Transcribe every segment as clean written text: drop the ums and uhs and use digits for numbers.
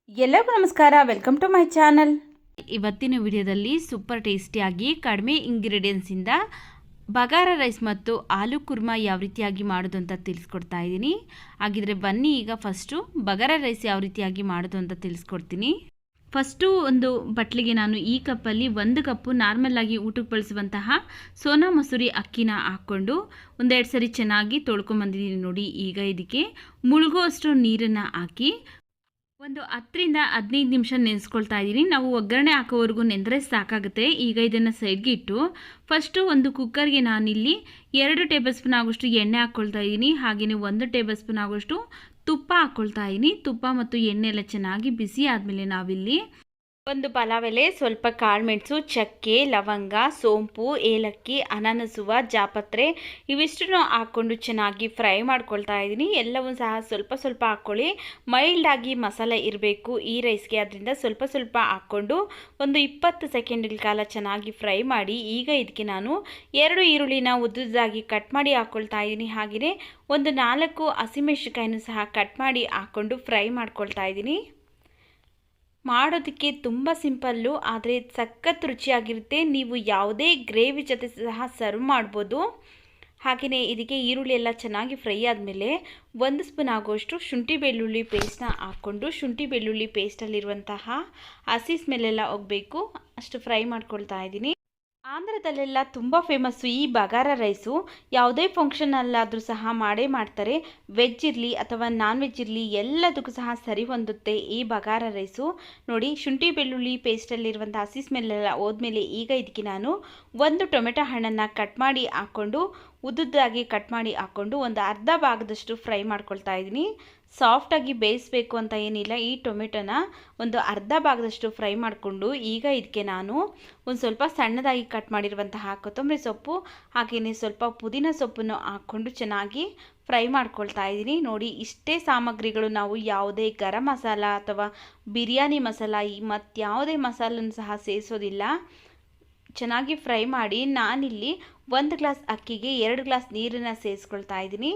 ಎಲ್ಲರಿಗೂ ನಮಸ್ಕಾರ. Welcome to my channel. ಇವತ್ತಿನ ವಿಡಿಯೋದಲ್ಲಿ ಸೂಪರ್ ಟೇಸ್ಟಿಯಾಗಿ ಕಡಿಮೆ ಇಂಗ್ರೀಡಿಯೆಂಟ್ಸಿಂದ ಬಗಾರ ರೈಸ್ ಮತ್ತು ಆಲೂ ಕುರ್ಮಾ ಯಾವ ರೀತಿಯಾಗಿ ಮಾಡೋದು ಅಂತ ತಿಳಿಸ್ಕೊಡ್ತಾ ಇದ್ದೀನಿ. ಹಾಗಿದ್ರೆ ಬನ್ನಿ ಈಗ ಫಸ್ಟು ಬಗಾರ ರೈಸ್ ಯಾವ ರೀತಿಯಾಗಿ ಮಾಡೋದು ಅಂತ ತಿಳಿಸ್ಕೊಡ್ತೀನಿ. ಫಸ್ಟು ಒಂದು ಬಟ್ಲಿಗೆ ನಾನು ಈ ಕಪ್ಪಲ್ಲಿ 1 ಕಪ್ಪು ನಾರ್ಮಲಾಗಿ ಊಟಕ್ಕೆ ಬಳಸುವಂತಹ ಸೋನಾ ಮಸೂರಿ ಅಕ್ಕಿನ ಹಾಕ್ಕೊಂಡು ಒಂದೆರಡು ಸರಿ ಚೆನ್ನಾಗಿ ತೊಳ್ಕೊಂಬಂದಿದ್ದೀನಿ ನೋಡಿ. ಈಗ ಇದಕ್ಕೆ ಮುಳುಗುವಷ್ಟು ನೀರನ್ನು ಹಾಕಿ ಒಂದು 10 ರಿಂದ 15 ನಿಮಿಷ ನೆನೆಸ್ಕೊಳ್ತಾ ಇದ್ದೀನಿ. ನಾವು ಒಗ್ಗರಣೆ ಹಾಕೋವರೆಗೂ ನೆಂದರೆ ಸಾಕಾಗುತ್ತೆ. ಈಗ ಇದನ್ನು ಸೈಡ್ಗೆ ಇಟ್ಟು ಫಸ್ಟು ಒಂದು ಕುಕ್ಕರ್ಗೆ ನಾನಿಲ್ಲಿ 2 ಟೇಬಲ್ ಸ್ಪೂನ್ ಆಗೋಷ್ಟು ಎಣ್ಣೆ ಹಾಕ್ಕೊಳ್ತಾ ಇದ್ದೀನಿ. ಹಾಗೆಯೇ 1 ಟೇಬಲ್ ಸ್ಪೂನ್ ಆಗೋಷ್ಟು ತುಪ್ಪ ಹಾಕ್ಕೊಳ್ತಾ ಇದ್ದೀನಿ. ತುಪ್ಪ ಮತ್ತು ಎಣ್ಣೆ ಎಲ್ಲ ಚೆನ್ನಾಗಿ ಬಿಸಿ ಆದಮೇಲೆ ನಾವಿಲ್ಲಿ ಒಂದು ಪಲಾವ್ ಎಲೆ, ಸ್ವಲ್ಪ ಕಾಳುಮೆಣಸು, ಚಕ್ಕೆ, ಲವಂಗ, ಸೋಂಪು, ಏಲಕ್ಕಿ, ಅನಾನಸುವ, ಜಾಪತ್ರೆ ಇವಿಷ್ಟನ್ನು ಹಾಕ್ಕೊಂಡು ಚೆನ್ನಾಗಿ ಫ್ರೈ ಮಾಡ್ಕೊಳ್ತಾ ಇದ್ದೀನಿ. ಎಲ್ಲವೂ ಸಹ ಸ್ವಲ್ಪ ಸ್ವಲ್ಪ ಹಾಕ್ಕೊಳ್ಳಿ. ಮೈಲ್ಡಾಗಿ ಮಸಾಲೆ ಇರಬೇಕು ಈ ರೈಸ್ಗೆ, ಅದರಿಂದ ಸ್ವಲ್ಪ ಸ್ವಲ್ಪ ಹಾಕ್ಕೊಂಡು ಒಂದು 20 ಸೆಕೆಂಡ್ಗಳ ಕಾಲ ಚೆನ್ನಾಗಿ ಫ್ರೈ ಮಾಡಿ. ಈಗ ಇದಕ್ಕೆ ನಾನು 2 ಈರುಳ್ಳಿನ ಉದ್ದುದಾಗಿ ಕಟ್ ಮಾಡಿ ಹಾಕ್ಕೊಳ್ತಾ ಇದ್ದೀನಿ. ಹಾಗೆಯೇ ಒಂದು 4 ಹಸಿಮೆಣಸಿನಕಾಯಿನೂ ಸಹ ಕಟ್ ಮಾಡಿ ಹಾಕ್ಕೊಂಡು ಫ್ರೈ ಮಾಡ್ಕೊಳ್ತಾ ಇದ್ದೀನಿ. ಮಾಡೋದಕ್ಕೆ ತುಂಬ ಸಿಂಪಲ್ಲು, ಆದರೆ ಸಖತ್ ರುಚಿಯಾಗಿರುತ್ತೆ. ನೀವು ಯಾವುದೇ ಗ್ರೇವಿ ಜೊತೆ ಸಹ ಸರ್ವ್ ಮಾಡ್ಬೋದು. ಹಾಗೆಯೇ ಇದಕ್ಕೆ ಈರುಳ್ಳಿ ಎಲ್ಲ ಚೆನ್ನಾಗಿ ಫ್ರೈ ಆದಮೇಲೆ 1 ಸ್ಪೂನ್ ಆಗುವಷ್ಟು ಶುಂಠಿ ಬೆಳ್ಳುಳ್ಳಿ ಪೇಸ್ಟ್ನ ಹಾಕ್ಕೊಂಡು ಶುಂಠಿ ಬೆಳ್ಳುಳ್ಳಿ ಪೇಸ್ಟಲ್ಲಿರುವಂತಹ ಹಸಿ ಸ್ಮೆಲ್ಲೆಲ್ಲ ಹೋಗಬೇಕು ಅಷ್ಟು ಫ್ರೈ ಮಾಡ್ಕೊಳ್ತಾ ಇದ್ದೀನಿ. ಆಂಧ್ರದಲ್ಲೆಲ್ಲ ತುಂಬ ಫೇಮಸ್ಸು ಈ ಬಗಾರ ರೈಸು. ಯಾವುದೇ ಫಂಕ್ಷನಲ್ಲಾದರೂ ಸಹ ಮಾಡೇ ಮಾಡ್ತಾರೆ. ವೆಜ್ ಇರಲಿ ಅಥವಾ ನಾನ್ ವೆಜ್ ಇರಲಿ ಎಲ್ಲದಕ್ಕೂ ಸಹ ಸರಿ ಹೊಂದುತ್ತೆ ಈ ಬಗಾರ ರೈಸು. ನೋಡಿ, ಶುಂಠಿ ಬೆಳ್ಳುಳ್ಳಿ ಪೇಸ್ಟಲ್ಲಿರುವಂಥ ಹಸಿ ಸ್ಮೆಲ್ಲೆಲ್ಲ ಹೋದ್ಮೇಲೆ ಈಗ ಇದಕ್ಕೆ ನಾನು 1 ಟೊಮೆಟೊ ಹಣ್ಣನ್ನು ಕಟ್ ಮಾಡಿ ಹಾಕ್ಕೊಂಡು ಉದ್ದುದ್ದಾಗಿ ಕಟ್ ಮಾಡಿ ಹಾಕ್ಕೊಂಡು ಒಂದು ಅರ್ಧ ಭಾಗದಷ್ಟು ಫ್ರೈ ಮಾಡ್ಕೊಳ್ತಾ ಇದ್ದೀನಿ. ಸಾಫ್ಟಾಗಿ ಬೇಯಿಸಬೇಕು ಅಂತ ಏನಿಲ್ಲ. ಈ ಟೊಮೆಟೊನ ಒಂದು ಅರ್ಧ ಭಾಗದಷ್ಟು ಫ್ರೈ ಮಾಡಿಕೊಂಡು ಈಗ ಇದಕ್ಕೆ ನಾನು ಒಂದು ಸ್ವಲ್ಪ ಸಣ್ಣದಾಗಿ ಕಟ್ ಮಾಡಿರುವಂತಹ ಕೊತ್ತಂಬರಿ ಸೊಪ್ಪು ಹಾಗೆಯೇ ಸ್ವಲ್ಪ ಪುದೀನ ಸೊಪ್ಪನ್ನು ಹಾಕ್ಕೊಂಡು ಚೆನ್ನಾಗಿ ಫ್ರೈ ಮಾಡ್ಕೊಳ್ತಾ ಇದ್ದೀನಿ. ನೋಡಿ, ಇಷ್ಟೇ ಸಾಮಗ್ರಿಗಳು. ನಾವು ಯಾವುದೇ ಗರಂ ಮಸಾಲ ಅಥವಾ ಬಿರಿಯಾನಿ ಮಸಾಲ ಮತ್ತು ಯಾವುದೇ ಮಸಾಲನ್ನು ಸಹ ಸೇರಿಸೋದಿಲ್ಲ. ಚೆನ್ನಾಗಿ ಫ್ರೈ ಮಾಡಿ ನಾನಿಲ್ಲಿ 1 ಗ್ಲಾಸ್ ಅಕ್ಕಿಗೆ 2 ಗ್ಲಾಸ್ ನೀರನ್ನು ಸೇರಿಸ್ಕೊಳ್ತಾ ಇದ್ದೀನಿ.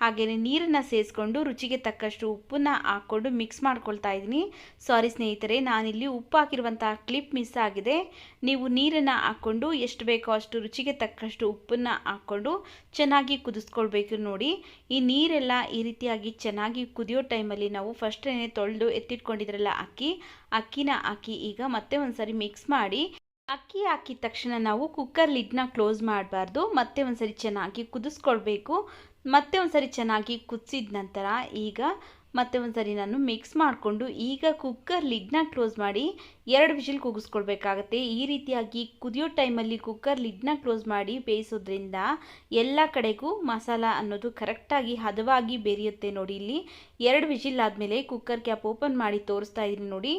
ಹಾಗೆಯೇ ನೀರನ್ನು ಸೇರಿಸ್ಕೊಂಡು ರುಚಿಗೆ ತಕ್ಕಷ್ಟು ಉಪ್ಪನ್ನು ಹಾಕ್ಕೊಂಡು ಮಿಕ್ಸ್ ಮಾಡ್ಕೊಳ್ತಾ ಇದ್ದೀನಿ. ಸಾರಿ ಸ್ನೇಹಿತರೆ, ನಾನಿಲ್ಲಿ ಉಪ್ಪು ಹಾಕಿರುವಂಥ ಕ್ಲಿಪ್ ಮಿಸ್ ಆಗಿದೆ. ನೀವು ನೀರನ್ನು ಹಾಕ್ಕೊಂಡು ಎಷ್ಟು ಬೇಕೋ ಅಷ್ಟು ರುಚಿಗೆ ತಕ್ಕಷ್ಟು ಉಪ್ಪನ್ನು ಹಾಕ್ಕೊಂಡು ಚೆನ್ನಾಗಿ ಕುದಿಸ್ಕೊಳ್ಬೇಕು. ನೋಡಿ, ಈ ನೀರೆಲ್ಲ ಈ ರೀತಿಯಾಗಿ ಚೆನ್ನಾಗಿ ಕುದಿಯೋ ಟೈಮಲ್ಲಿ ನಾವು ಫಸ್ಟೇ ತೊಳೆದು ಎತ್ತಿಟ್ಕೊಂಡಿದ್ರಲ್ಲ ಅಕ್ಕಿನ ಹಾಕಿ ಈಗ ಮತ್ತೆ ಒಂದು ಸರಿ ಮಿಕ್ಸ್ ಮಾಡಿ. ಅಕ್ಕಿ ಹಾಕಿದ ತಕ್ಷಣ ನಾವು ಕುಕ್ಕರ್ ಲಿಡ್ನ ಕ್ಲೋಸ್ ಮಾಡಬಾರ್ದು. ಮತ್ತೆ ಒಂದು ಸರಿ ಚೆನ್ನಾಗಿ ಕುದಿಸ್ಕೊಳ್ಬೇಕು. ಮತ್ತೆ ಒಂದು ಸರಿ ಚೆನ್ನಾಗಿ ಕುದಿಸಿದ ನಂತರ ಈಗ ಮತ್ತೆ ಒಂದು ಸರಿ ನಾನು ಮಿಕ್ಸ್ ಮಾಡಿಕೊಂಡು ಈಗ ಕುಕ್ಕರ್ ಲಿಡ್ನ ಕ್ಲೋಸ್ ಮಾಡಿ 2 ವಿಷಿಲ್ ಕೂಗಿಸ್ಕೊಳ್ಬೇಕಾಗತ್ತೆ. ಈ ರೀತಿಯಾಗಿ ಕುದಿಯೋ ಟೈಮಲ್ಲಿ ಕುಕ್ಕರ್ ಲಿಡ್ನ ಕ್ಲೋಸ್ ಮಾಡಿ ಬೇಯಿಸೋದ್ರಿಂದ ಎಲ್ಲ ಕಡೆಗೂ ಮಸಾಲ ಅನ್ನೋದು ಕರೆಕ್ಟಾಗಿ ಹದವಾಗಿ ಬೇರಿಯುತ್ತೆ. ನೋಡಿ, ಇಲ್ಲಿ 2 ವಿಷಿಲ್ ಆದಮೇಲೆ ಕುಕ್ಕರ್ ಕ್ಯಾಪ್ ಓಪನ್ ಮಾಡಿ ತೋರಿಸ್ತಾ ಇದ್ದೀನಿ. ನೋಡಿ,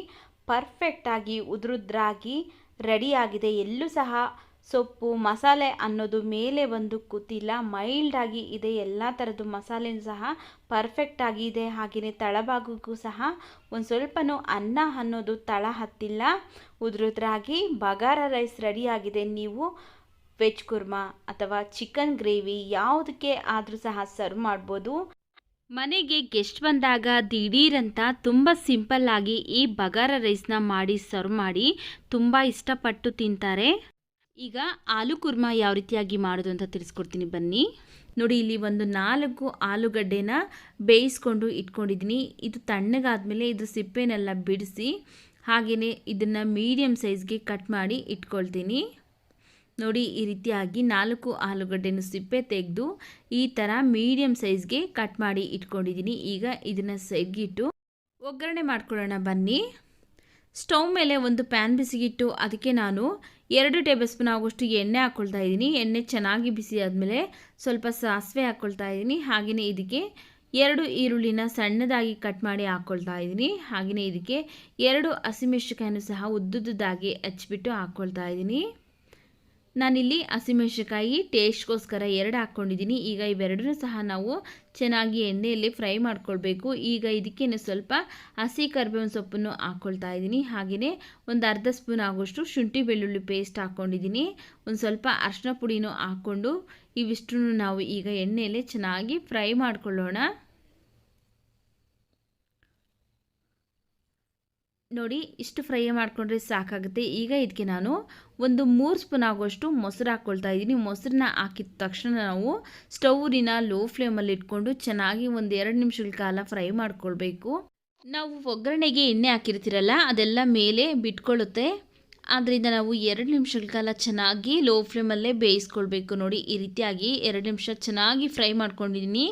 ಪರ್ಫೆಕ್ಟಾಗಿ ಉದುರುದ್ರಾಗಿ ರೆಡಿಯಾಗಿದೆ. ಎಲ್ಲೂ ಸಹ ಸೊಪ್ಪು ಮಸಾಲೆ ಅನ್ನೋದು ಮೇಲೆ ಒಂದು ಕೂತಿಲ್ಲ, ಮೈಲ್ಡಾಗಿ ಇದೆ. ಎಲ್ಲ ಥರದ್ದು ಮಸಾಲೆನೂ ಸಹ ಪರ್ಫೆಕ್ಟಾಗಿ ಇದೆ. ಹಾಗೆಯೇ ತಳಭಾಗಕ್ಕೂ ಸಹ ಒಂದು ಸ್ವಲ್ಪನೂ ಅನ್ನ ಅನ್ನೋದು ತಳ ಹತ್ತಿಲ್ಲ. ಉದುರುದ್ರಾಗಿ ಬಗಾರ ರೈಸ್ ರೆಡಿಯಾಗಿದೆ. ನೀವು ವೆಜ್ ಕುರ್ಮಾ ಅಥವಾ ಚಿಕನ್ ಗ್ರೇವಿ ಯಾವುದಕ್ಕೆ ಆದರೂ ಸಹ ಸರ್ವ್ ಮಾಡ್ಬೋದು. ಮನೆಗೆ ಗೆಸ್ಟ್ ಬಂದಾಗ ದಿಢೀರಂತ ತುಂಬ ಸಿಂಪಲ್ಲಾಗಿ ಈ ಬಗಾರ ರೈಸ್ನ ಮಾಡಿ ಸರ್ವ್ ಮಾಡಿ ತುಂಬ ಇಷ್ಟಪಟ್ಟು ತಿಂತಾರೆ. ಈಗ ಆಲೂ ಕುರ್ಮಾ ಯಾವ ರೀತಿಯಾಗಿ ಮಾಡೋದು ಅಂತ ತಿಳಿಸ್ಕೊಡ್ತೀನಿ ಬನ್ನಿ. ನೋಡಿ, ಇಲ್ಲಿ ಒಂದು 4 ಆಲೂಗಡ್ಡೆನ ಬೇಯಿಸ್ಕೊಂಡು ಇಟ್ಕೊಂಡಿದ್ದೀನಿ. ಇದು ತಣ್ಣಗಾದ್ಮೇಲೆ ಇದು ಸಿಪ್ಪೆನೆಲ್ಲ ಬಿಡಿಸಿ ಹಾಗೆಯೇ ಇದನ್ನು ಮೀಡಿಯಮ್ ಸೈಜ್ಗೆ ಕಟ್ ಮಾಡಿ ಇಟ್ಕೊಳ್ತೀನಿ. ನೋಡಿ, ಈ ರೀತಿಯಾಗಿ 4 ಆಲೂಗಡ್ಡೆನ ಸಿಪ್ಪೆ ತೆಗೆದು ಈ ಥರ ಮೀಡಿಯಮ್ ಸೈಜ್ಗೆ ಕಟ್ ಮಾಡಿ ಇಟ್ಕೊಂಡಿದ್ದೀನಿ. ಈಗ ಇದನ್ನು ಸೈಡ್ಗಿಟ್ಟು ಒಗ್ಗರಣೆ ಮಾಡ್ಕೊಳ್ಳೋಣ ಬನ್ನಿ. ಸ್ಟವ್ ಮೇಲೆ ಒಂದು ಪ್ಯಾನ್ ಬಿಸಿಗಿಟ್ಟು ಅದಕ್ಕೆ ನಾನು 2 ಟೇಬಲ್ ಸ್ಪೂನ್ ಆಗೋಷ್ಟು ಎಣ್ಣೆ ಹಾಕ್ಕೊಳ್ತಾ ಇದ್ದೀನಿ. ಎಣ್ಣೆ ಚೆನ್ನಾಗಿ ಬಿಸಿ ಆದಮೇಲೆ ಸ್ವಲ್ಪ ಸಾಸಿವೆ ಹಾಕ್ಕೊಳ್ತಾ ಇದ್ದೀನಿ. ಹಾಗೆಯೇ ಇದಕ್ಕೆ 2 ಈರುಳ್ಳಿನ ಸಣ್ಣದಾಗಿ ಕಟ್ ಮಾಡಿ ಹಾಕ್ಕೊಳ್ತಾ ಇದ್ದೀನಿ. ಹಾಗೆಯೇ ಇದಕ್ಕೆ 2 ಹಸಿಮೆಣಸಿನಕಾಯಿನೂ ಸಹ ಉದ್ದುದ್ದಾಗಿ ಹಚ್ಬಿಟ್ಟು ಹಾಕ್ಕೊಳ್ತಾ ಇದ್ದೀನಿ. ನಾನಿಲ್ಲಿ ಹಸಿಮೆಣಸಿನಕಾಯಿ ಟೇಸ್ಟ್ಗೋಸ್ಕರ 2 ಹಾಕ್ಕೊಂಡಿದ್ದೀನಿ. ಈಗ ಇವೆರಡನ್ನೂ ಸಹ ನಾವು ಚೆನ್ನಾಗಿ ಎಣ್ಣೆಯಲ್ಲಿ ಫ್ರೈ ಮಾಡ್ಕೊಳ್ಬೇಕು. ಈಗ ಇದಕ್ಕೇನೆ ಸ್ವಲ್ಪ ಹಸಿ ಕರಿಬೇವಿನ ಸೊಪ್ಪನ್ನು ಹಾಕ್ಕೊಳ್ತಾ ಇದ್ದೀನಿ. ಹಾಗೆಯೇ ಒಂದು ಅರ್ಧ ಸ್ಪೂನ್ ಆಗೋಷ್ಟು ಶುಂಠಿ ಬೆಳ್ಳುಳ್ಳಿ ಪೇಸ್ಟ್ ಹಾಕ್ಕೊಂಡಿದ್ದೀನಿ. ಒಂದು ಸ್ವಲ್ಪ ಅರಿಶಿನ ಪುಡಿನೂ ಹಾಕ್ಕೊಂಡು ಇವಿಷ್ಟನ್ನು ನಾವು ಈಗ ಎಣ್ಣೆಯಲ್ಲಿ ಚೆನ್ನಾಗಿ ಫ್ರೈ ಮಾಡ್ಕೊಳ್ಳೋಣ. ನೋಡಿ ಇಷ್ಟು ಫ್ರೈ ಮಾಡಿಕೊಂಡ್ರೆ ಸಾಕಾಗುತ್ತೆ. ಈಗ ಇದಕ್ಕೆ ನಾನು ಒಂದು 3 ಸ್ಪೂನ್ ಆಗುವಷ್ಟು ಮೊಸರು ಹಾಕ್ಕೊಳ್ತಾ ಇದ್ದೀನಿ. ಮೊಸರನ್ನ ಹಾಕಿದ ತಕ್ಷಣ ನಾವು ಸ್ಟವ್ನ ಲೋ ಫ್ಲೇಮಲ್ಲಿ ಇಟ್ಕೊಂಡು ಚೆನ್ನಾಗಿ ಒಂದು 2 ನಿಮಿಷಗಳ ಕಾಲ ಫ್ರೈ ಮಾಡ್ಕೊಳ್ಬೇಕು. ನಾವು ಒಗ್ಗರಣೆಗೆ ಎಣ್ಣೆ ಹಾಕಿರ್ತೀರಲ್ಲ ಅದೆಲ್ಲ ಮೇಲೆ ಬಿಟ್ಕೊಳ್ಳುತ್ತೆ. ಆದ್ದರಿಂದ ನಾವು 2 ನಿಮಿಷಗಳ ಕಾಲ ಚೆನ್ನಾಗಿ ಲೋ ಫ್ಲೇಮಲ್ಲೇ ಬೇಯಿಸ್ಕೊಳ್ಬೇಕು. ನೋಡಿ ಈ ರೀತಿಯಾಗಿ 2 ನಿಮಿಷ ಚೆನ್ನಾಗಿ ಫ್ರೈ ಮಾಡ್ಕೊಂಡಿದ್ದೀನಿ.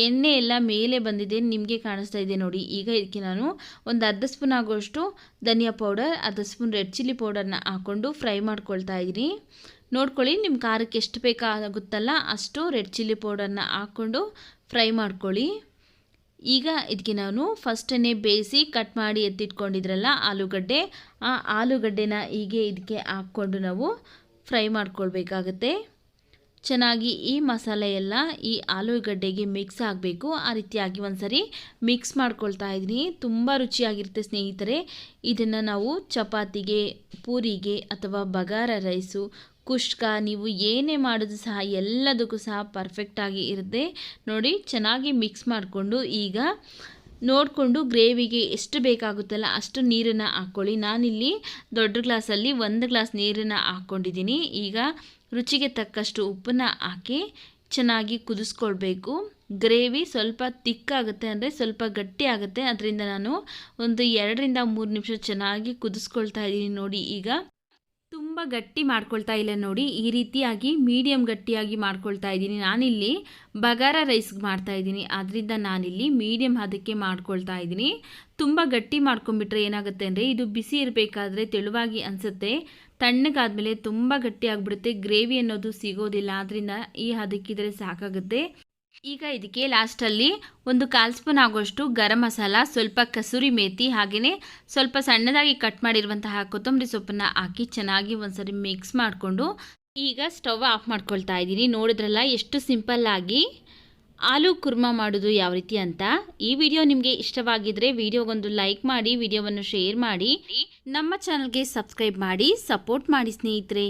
ಎಣ್ಣೆ ಎಲ್ಲ ಮೇಲೆ ಬಂದಿದೆ, ನಿಮಗೆ ಕಾಣಿಸ್ತಾ ಇದೆ ನೋಡಿ. ಈಗ ಇದಕ್ಕೆ ನಾನು ಒಂದು ಅರ್ಧ ಸ್ಪೂನ್ ಆಗುವಷ್ಟು ಧನಿಯಾ ಪೌಡರ್, ಅರ್ಧ ಸ್ಪೂನ್ ರೆಡ್ ಚಿಲ್ಲಿ ಪೌಡರ್ನ ಹಾಕ್ಕೊಂಡು ಫ್ರೈ ಮಾಡ್ಕೊಳ್ತಾ ಇದ್ದೀನಿ. ನೋಡ್ಕೊಳ್ಳಿ, ನಿಮ್ಮ ಖಾರಕ್ಕೆ ಎಷ್ಟು ಬೇಕಾಗುತ್ತಲ್ಲ ಅಷ್ಟು ರೆಡ್ ಚಿಲ್ಲಿ ಪೌಡರ್ನ ಹಾಕ್ಕೊಂಡು ಫ್ರೈ ಮಾಡ್ಕೊಳ್ಳಿ. ಈಗ ಇದಕ್ಕೆ ನಾನು ಫಸ್ಟನ್ನೇ ಬೇಯಿಸಿ ಕಟ್ ಮಾಡಿ ಎತ್ತಿಟ್ಕೊಂಡಿದ್ರಲ್ಲ ಆಲೂಗಡ್ಡೆ, ಆ ಆಲೂಗಡ್ಡೆನ ಹೀಗೆ ಇದಕ್ಕೆ ಹಾಕ್ಕೊಂಡು ನಾವು ಫ್ರೈ ಮಾಡ್ಕೊಳ್ಬೇಕಾಗತ್ತೆ. ಚೆನ್ನಾಗಿ ಈ ಮಸಾಲೆ ಎಲ್ಲ ಈ ಆಲೂಗಡ್ಡೆಗೆ ಮಿಕ್ಸ್ ಆಗಬೇಕು. ಆ ರೀತಿಯಾಗಿ ಒಂದ್ಸರಿ ಮಿಕ್ಸ್ ಮಾಡ್ಕೊಳ್ತಾ ಇದ್ದೀನಿ. ತುಂಬ ರುಚಿಯಾಗಿರುತ್ತೆ ಸ್ನೇಹಿತರೆ. ಇದನ್ನು ನಾವು ಚಪಾತಿಗೆ, ಪೂರಿಗೆ ಅಥವಾ ಬಗಾರ ರೈಸು, ಕುಷ್ಕ ನೀವು ಏನೇ ಮಾಡೋದು ಸಹ ಎಲ್ಲದಕ್ಕೂ ಸಹ ಪರ್ಫೆಕ್ಟಾಗಿ ಇರುತ್ತೆ. ನೋಡಿ ಚೆನ್ನಾಗಿ ಮಿಕ್ಸ್ ಮಾಡಿಕೊಂಡು ಈಗ ನೋಡಿಕೊಂಡು ಗ್ರೇವಿಗೆ ಎಷ್ಟು ಬೇಕಾಗುತ್ತಲ್ಲ ಅಷ್ಟು ನೀರನ್ನು ಹಾಕ್ಕೊಳ್ಳಿ. ನಾನಿಲ್ಲಿ ದೊಡ್ಡ ಗ್ಲಾಸಲ್ಲಿ 1 ಗ್ಲಾಸ್ ನೀರನ್ನು ಹಾಕ್ಕೊಂಡಿದ್ದೀನಿ. ಈಗ ರುಚಿಗೆ ತಕ್ಕಷ್ಟು ಉಪ್ಪನ್ನು ಹಾಕಿ ಚೆನ್ನಾಗಿ ಕುದಿಸ್ಕೊಳ್ಬೇಕು. ಗ್ರೇವಿ ಸ್ವಲ್ಪ ತಿಕ್ಕಾಗುತ್ತೆ, ಅಂದರೆ ಸ್ವಲ್ಪ ಗಟ್ಟಿ ಆಗುತ್ತೆ. ಅದರಿಂದ ನಾನು ಒಂದು 2 ರಿಂದ 3 ನಿಮಿಷ ಚೆನ್ನಾಗಿ ಕುದಿಸ್ಕೊಳ್ತಾ ಇದ್ದೀನಿ. ನೋಡಿ ಈಗ ತುಂಬ ಗಟ್ಟಿ ಮಾಡ್ಕೊಳ್ತಾ ಇಲ್ಲ ನೋಡಿ, ಈ ರೀತಿಯಾಗಿ ಮೀಡಿಯಮ್ ಗಟ್ಟಿಯಾಗಿ ಮಾಡ್ಕೊಳ್ತಾ ಇದ್ದೀನಿ. ನಾನಿಲ್ಲಿ ಬಗಾರ ರೈಸ್ಗೆ ಮಾಡ್ತಾ ಇದ್ದೀನಿ, ಆದ್ದರಿಂದ ನಾನಿಲ್ಲಿ ಮೀಡಿಯಮ್ ಅದಕ್ಕೆ ಮಾಡ್ಕೊಳ್ತಾ ಇದ್ದೀನಿ. ತುಂಬ ಗಟ್ಟಿ ಮಾಡ್ಕೊಂಡ್ಬಿಟ್ರೆ ಏನಾಗುತ್ತೆ ಅಂದರೆ ಇದು ಬಿಸಿ ಇರಬೇಕಾದ್ರೆ ತೆಳುವಾಗಿ ಅನಿಸುತ್ತೆ, ತಣ್ಣಗಾದ್ಮೇಲೆ ತುಂಬ ಗಟ್ಟಿ ಆಗಿಬಿಡುತ್ತೆ, ಗ್ರೇವಿ ಅನ್ನೋದು ಸಿಗೋದಿಲ್ಲ. ಆದ್ದರಿಂದ ಈ ಹದಕ್ಕಿದ್ರೆ ಸಾಕಾಗುತ್ತೆ. ಈಗ ಇದಕ್ಕೆ ಲಾಸ್ಟಲ್ಲಿ ಒಂದು 1/4 ಸ್ಪೂನ್ ಆಗುವಷ್ಟು ಗರಂ ಮಸಾಲ, ಸ್ವಲ್ಪ ಕಸೂರಿ ಮೇಥಿ, ಹಾಗೆಯೇ ಸ್ವಲ್ಪ ಸಣ್ಣದಾಗಿ ಕಟ್ ಮಾಡಿರುವಂತಹ ಕೊತ್ತಂಬರಿ ಸೊಪ್ಪನ್ನು ಹಾಕಿ ಚೆನ್ನಾಗಿ ಒಂದ್ಸರಿ ಮಿಕ್ಸ್ ಮಾಡಿಕೊಂಡು ಈಗ ಸ್ಟವ್ ಆಫ್ ಮಾಡ್ಕೊಳ್ತಾ ಇದ್ದೀನಿ. ನೋಡಿದ್ರಲ್ಲ ಎಷ್ಟು ಸಿಂಪಲ್ಲಾಗಿ ಆಲೂ ಕುರ್ಮಾ ಮಾಡೋದು ಯಾವ ರೀತಿ ಅಂತ. ಈ ವಿಡಿಯೋ ನಿಮಗೆ ಇಷ್ಟವಾಗಿದ್ದರೆ ವಿಡಿಯೋಗೊಂದು ಲೈಕ್ ಮಾಡಿ, ವಿಡಿಯೋವನ್ನು ಶೇರ್ ಮಾಡಿ, ನಮ್ಮ ಚಾನಲ್ಗೆ ಸಬ್ಸ್ಕ್ರೈಬ್ ಮಾಡಿ, ಸಪೋರ್ಟ್ ಮಾಡಿ ಸ್ನೇಹಿತರೆ.